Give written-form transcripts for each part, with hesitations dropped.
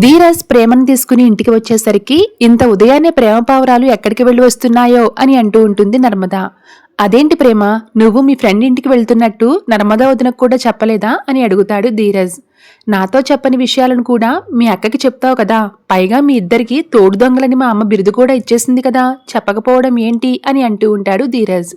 ధీరజ్ ప్రేమను తీసుకుని ఇంటికి వచ్చేసరికి ఇంత ఉదయాన్నే ప్రేమ పావురాలు ఎక్కడికి వెళ్ళి వస్తున్నాయో అని అంటూ ఉంటుంది నర్మద. అదేంటి ప్రేమ, నువ్వు మీ ఫ్రెండ్ ఇంటికి వెళ్తున్నట్టు నర్మదా వదినకు కూడా చెప్పలేదా అని అడుగుతాడు ధీరజ్. నాతో చెప్పని విషయాలను కూడా మీ అక్కకి చెప్తావు కదా, పైగా మీ ఇద్దరికి తోడు దొంగలని మా అమ్మ బిరుదు కూడా ఇచ్చేసింది కదా, చెప్పకపోవడం ఏంటి అని అంటూ ఉంటాడు ధీరజ్.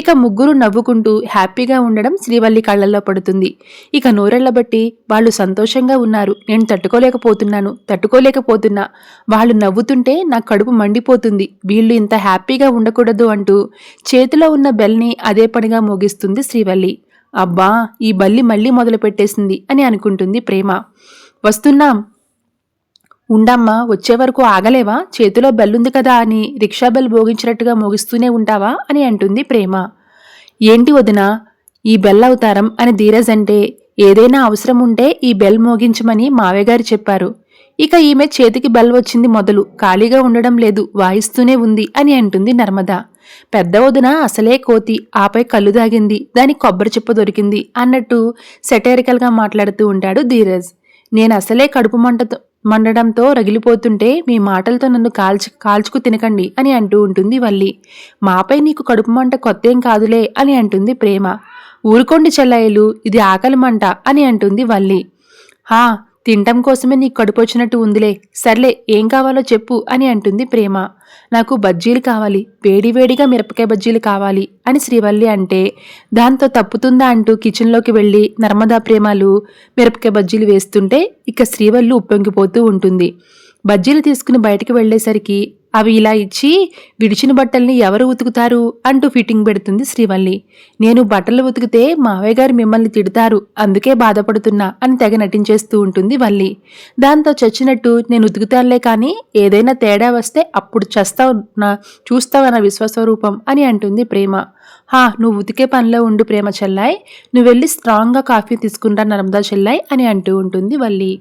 ఇక ముగ్గురు నవ్వుకుంటూ హ్యాపీగా ఉండడం శ్రీవల్లి కళ్ళల్లో పడుతుంది. ఇక నోరెళ్లబట్టి వాళ్ళు సంతోషంగా ఉన్నారు, నేను తట్టుకోలేకపోతున్నా, వాళ్ళు నవ్వుతుంటే నా కడుపు మండిపోతుంది, వీళ్ళు ఇంత హ్యాపీగా ఉండకూడదు అంటూ చేతిలో ఉన్న బెల్ని అదే పనిగా మోగిస్తుంది శ్రీవల్లి. అబ్బా, ఈ బల్లి మళ్ళీ మొదలు పెట్టేసింది అని అనుకుంటుంది ప్రేమ. వస్తున్నాం, ఉండమ్మా, వచ్చే వరకు ఆగలేవా, చేతిలో బెల్లుంది కదా అని రిక్షా బెల్ మోగించినట్టుగా మోగిస్తూనే ఉంటావా అని అంటుంది ప్రేమ. ఏంటి వదినా ఈ బెల్ అవతారం అని ధీరజ్ అంటే, ఏదైనా అవసరం ఉంటే ఈ బెల్ మోగించమని మావయ్యగారు చెప్పారు. ఇక ఈమె చేతికి బెల్ వచ్చింది మొదలు, ఖాళీగా ఉండడం లేదు, వాయిస్తూనే ఉంది అని అంటుంది నర్మద. పెద్ద వదిన అసలే కోతి, ఆపై కళ్ళు దాగింది, దానికి కొబ్బరి చిప్ప దొరికింది అన్నట్టు సెటైరికల్గా మాట్లాడుతూ ఉంటాడు ధీరజ్. నేను అసలే కడుపు మండడంతో రగిలిపోతుంటే మీ మాటలతో నన్ను కాల్చుకు తినకండి అని అంటూ ఉంటుంది వల్లి. మాపై నీకు కడుపు మంట కొత్తేం కాదులే అని అంటుంది ప్రేమ. ఊరుకోండి చెల్లాయిలు, ఇది ఆకలి మంట అని అంటుంది వల్లి. హా, తినటం కోసమే నీకు కడుపు వచ్చినట్టు ఉందిలే, సర్లే ఏం కావాలో చెప్పు అని అంటుంది ప్రేమ. నాకు బజ్జీలు కావాలి, వేడివేడిగా మిరపకాయ బజ్జీలు కావాలి అని శ్రీవల్లి అంటే, దాంతో తప్పుతుందా అంటూ కిచెన్లోకి వెళ్ళి నర్మదా ప్రేమలు మిరపకాయ బజ్జీలు వేస్తుంటే ఇక శ్రీవల్లి ఉప్పొంగిపోతూ ఉంటుంది. బజ్జీలు తీసుకుని బయటికి వెళ్లేసరికి అవి ఇలా ఇచ్చి, విడిచిన బట్టల్ని ఎవరు ఉతుకుతారు అంటూ ఫిట్టింగ్ పెడుతుంది శ్రీవల్లి. నేను బట్టలు ఉతికితే మావయ్య గారు మిమ్మల్ని తిడతారు, అందుకే బాధపడుతున్నా అని తెగ నటించేస్తూ ఉంటుంది వల్లి. దాంతో చచ్చినట్టు నేను ఉతుకుతానులే, కానీ ఏదైనా తేడా వస్తే అప్పుడు చూస్తావా నా విశ్వస్వరూపం అని అంటుంది ప్రేమ. హా, నువ్వు ఉతికే పనిలో ఉండు ప్రేమ చెల్లాయ్, నువ్వు వెళ్ళి స్ట్రాంగ్గా కాఫీ తీసుకుంటా నర్మదా చెల్లాయ్ అని అంటూ ఉంటుంది వల్లి.